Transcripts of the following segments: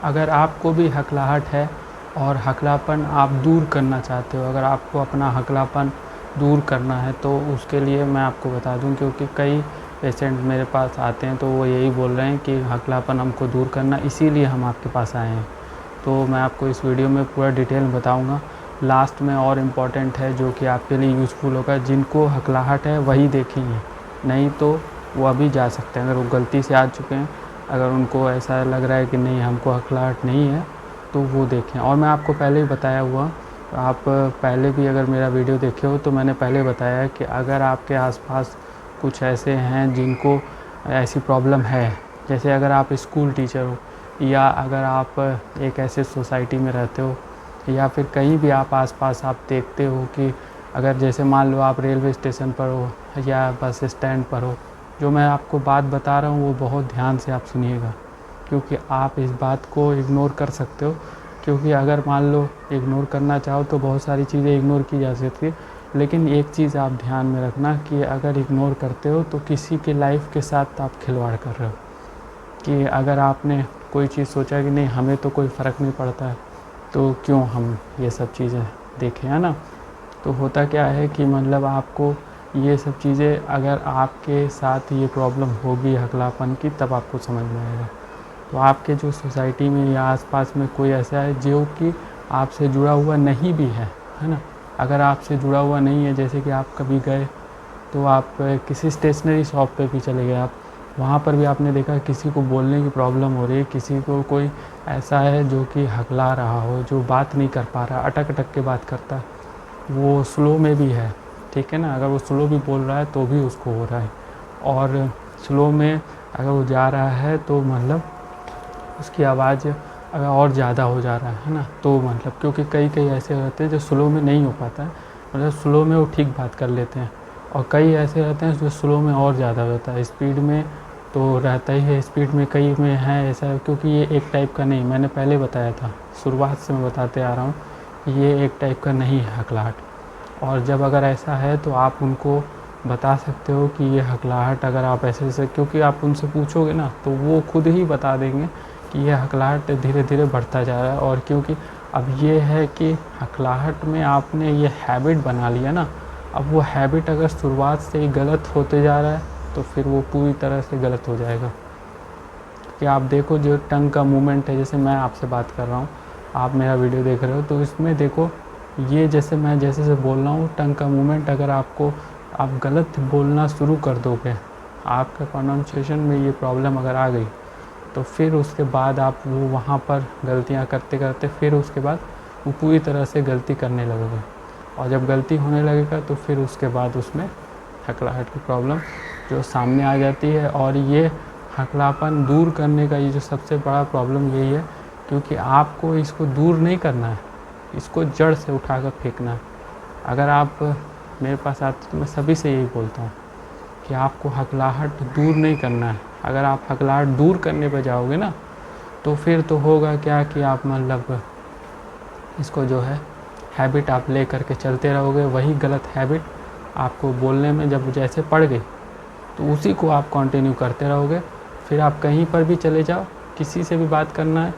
अगर आपको भी हकलाहट है और हकलापन आप दूर करना चाहते हो, अगर आपको अपना हकलापन दूर करना है तो उसके लिए मैं आपको बता दूं, क्योंकि कई पेशेंट मेरे पास आते हैं तो वो यही बोल रहे हैं कि हकलापन हमको दूर करना, इसीलिए हम आपके पास आए हैं। तो मैं आपको इस वीडियो में पूरा डिटेल में बताऊंगा। लास्ट में और इम्पॉर्टेंट है जो कि आपके लिए यूज़फुल होगा। जिनको हकलाहट है वही देखेंगे, नहीं तो वो अभी जा सकते हैं। अगर वो गलती से आ चुके हैं, अगर उनको ऐसा लग रहा है कि नहीं हमको हकलाहट नहीं है, तो वो देखें। और मैं आपको पहले ही बताया हुआ, आप पहले भी अगर मेरा वीडियो देखे हो तो मैंने पहले बताया है कि अगर आपके आसपास कुछ ऐसे हैं जिनको ऐसी प्रॉब्लम है, जैसे अगर आप स्कूल टीचर हो, या अगर आप एक ऐसे सोसाइटी में रहते हो, या फिर कहीं भी आप आसपास आप देखते हो कि अगर जैसे मान लो आप रेलवे स्टेशन पर हो या बस स्टैंड पर हो, जो मैं आपको बात बता रहा हूँ वो बहुत ध्यान से आप सुनिएगा, क्योंकि आप इस बात को इग्नोर कर सकते हो। क्योंकि अगर मान लो इग्नोर करना चाहो तो बहुत सारी चीज़ें इग्नोर की जा सकती है, लेकिन एक चीज़ आप ध्यान में रखना कि अगर इग्नोर करते हो तो किसी के लाइफ के साथ आप खिलवाड़ कर रहे हो। कि अगर आपने कोई चीज़ सोचा कि नहीं हमें तो कोई फ़र्क नहीं पड़ता है, तो क्यों हम ये सब चीज़ें देखें, है ना। तो होता क्या है कि मतलब आपको ये सब चीज़ें, अगर आपके साथ ये प्रॉब्लम होगी हकलापन की, तब आपको समझ में आएगा। तो आपके जो सोसाइटी में या आसपास में कोई ऐसा है जो कि आपसे जुड़ा हुआ नहीं भी है ना। अगर आपसे जुड़ा हुआ नहीं है, जैसे कि आप कभी गए तो आप किसी स्टेशनरी शॉप पे भी चले गए, आप वहाँ पर भी आपने देखा किसी को बोलने की प्रॉब्लम हो रही है, किसी को कोई ऐसा है जो कि हकला रहा हो, जो बात नहीं कर पा रहा, अटक अटक के बात करता है, वो स्लो में भी है, ठीक है ना। अगर वो स्लो भी बोल रहा है तो भी उसको हो रहा है, और स्लो में अगर वो जा रहा है तो मतलब उसकी आवाज़ अगर और ज़्यादा हो जा रहा है ना, तो मतलब क्योंकि कई कई ऐसे रहते हैं जो स्लो में नहीं हो पाता है, मतलब स्लो में वो ठीक बात कर लेते हैं, और कई ऐसे रहते हैं जो स्लो में और ज़्यादा रहता है। स्पीड में तो रहता ही है, स्पीड में कई में है ऐसा, क्योंकि ये एक टाइप का नहीं, मैंने पहले बताया था, शुरुआत से मैं बताते आ रहा हूँ, ये एक टाइप का नहीं है हकलाहट। और जब अगर ऐसा है तो आप उनको बता सकते हो कि ये हकलाहट, अगर आप ऐसे ऐसे, क्योंकि आप उनसे पूछोगे ना तो वो खुद ही बता देंगे कि ये हकलाहट धीरे धीरे बढ़ता जा रहा है। और क्योंकि अब ये है कि हकलाहट में आपने ये हैबिट बना लिया ना, अब वो हैबिट अगर शुरुआत से ही गलत होते जा रहा है तो फिर वो पूरी तरह से गलत हो जाएगा। कि आप देखो जो टंग का मूवमेंट है, जैसे मैं आपसे बात कर रहा हूँ, आप मेरा वीडियो देख रहे हो, तो इसमें देखो ये जैसे मैं जैसे से बोल रहा हूँ, टंग का मूवमेंट अगर आपको, आप गलत बोलना शुरू कर दोगे, आपका प्रोनाउंसिएशन में ये प्रॉब्लम अगर आ गई, तो फिर उसके बाद आप वो वहाँ पर गलतियाँ करते करते फिर उसके बाद वो पूरी तरह से गलती करने लगोगे, और जब गलती होने लगेगा तो फिर उसके बाद उसमें हकलाहट की प्रॉब्लम जो सामने आ जाती है। और ये हकलापन दूर करने का ये जो सबसे बड़ा प्रॉब्लम यही है, क्योंकि आपको इसको दूर नहीं करना है, इसको जड़ से उठाकर फेंकना है। अगर आप मेरे पास आते तो मैं सभी से यही बोलता हूँ कि आपको हकलाहट दूर नहीं करना है। अगर आप हकलाहट दूर करने पर जाओगे ना, तो फिर तो होगा क्या कि आप मतलब इसको जो है हैबिट आप ले करके चलते रहोगे, वही गलत हैबिट आपको बोलने में जब जैसे पड़ गई तो उसी को आप कंटिन्यू करते रहोगे। फिर आप कहीं पर भी चले जाओ, किसी से भी बात करना है,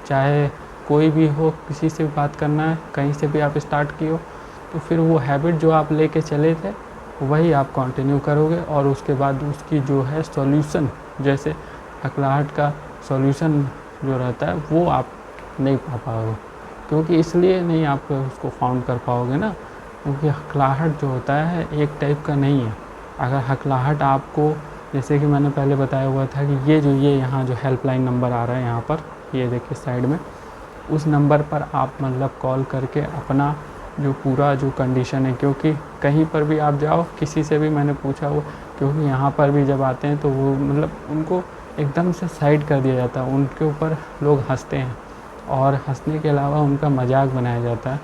चाहे कोई भी हो, किसी से भी बात करना है, कहीं से भी आप स्टार्ट किए हो, तो फिर वो हैबिट जो आप लेके चले थे वही आप कंटिन्यू करोगे, और उसके बाद उसकी जो है सॉल्यूशन, जैसे हकलाहट का सॉल्यूशन जो रहता है वो आप नहीं पा पाओगे। क्योंकि इसलिए नहीं आप उसको फाउंड कर पाओगे ना, क्योंकि हकलाहट जो होता है एक टाइप का नहीं है। अगर हकलाहट आपको, जैसे कि मैंने पहले बताया हुआ था कि ये यहाँ जो हेल्पलाइन नंबर आ रहा है यहाँ पर, ये देखिए साइड में, उस नंबर पर आप मतलब कॉल करके अपना जो पूरा जो कंडीशन है, क्योंकि कहीं पर भी आप जाओ, किसी से भी मैंने पूछा वो, क्योंकि यहाँ पर भी जब आते हैं तो वो मतलब उनको एकदम से साइड कर दिया जाता है, उनके ऊपर लोग हंसते हैं, और हंसने के अलावा उनका मजाक बनाया जाता है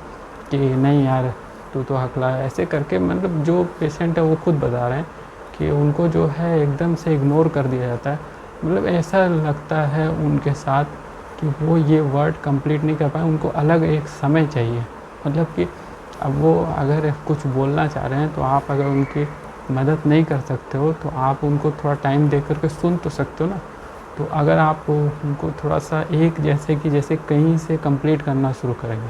कि नहीं यार तू तो हकला है, ऐसे करके। मतलब जो पेशेंट है वो खुद बता रहे हैं कि उनको जो है एकदम से इग्नोर कर दिया जाता है। मतलब ऐसा लगता है उनके साथ कि वो ये वर्ड कंप्लीट नहीं कर पाए, उनको अलग एक समय चाहिए। मतलब कि अब वो अगर कुछ बोलना चाह रहे हैं तो आप अगर उनकी मदद नहीं कर सकते हो तो आप उनको थोड़ा टाइम दे करके सुन तो सकते हो ना। तो अगर आप उनको थोड़ा सा एक जैसे कहीं से कंप्लीट करना शुरू करेंगे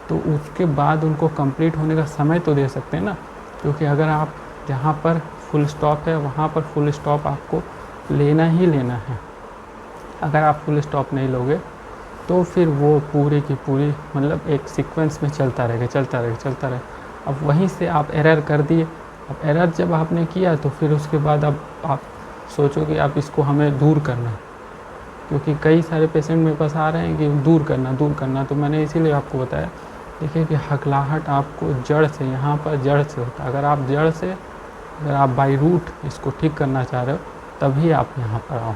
तो उसके बाद उनको कंप्लीट होने का समय तो दे सकते हैं ना, क्योंकि अगर आप जहाँ पर फुल स्टॉप है वहाँ पर फुल स्टॉप आपको लेना ही लेना है। अगर आप फुल स्टॉप नहीं लोगे तो फिर वो पूरी की पूरी मतलब एक सीक्वेंस में चलता रहेगा। अब वहीं से आप एरर कर दिए। अब एरर जब आपने किया तो फिर उसके बाद अब आप सोचो कि आप इसको हमें दूर करना है, क्योंकि कई सारे पेशेंट मेरे पास आ रहे हैं कि दूर करना। तो मैंने इसीलिए आपको बताया, देखिए कि हकलाहट आपको जड़ से, यहाँ पर जड़ से होता है। अगर आप बाई रूट इसको ठीक करना चाह रहे हो तभी आप यहाँ पर आओ।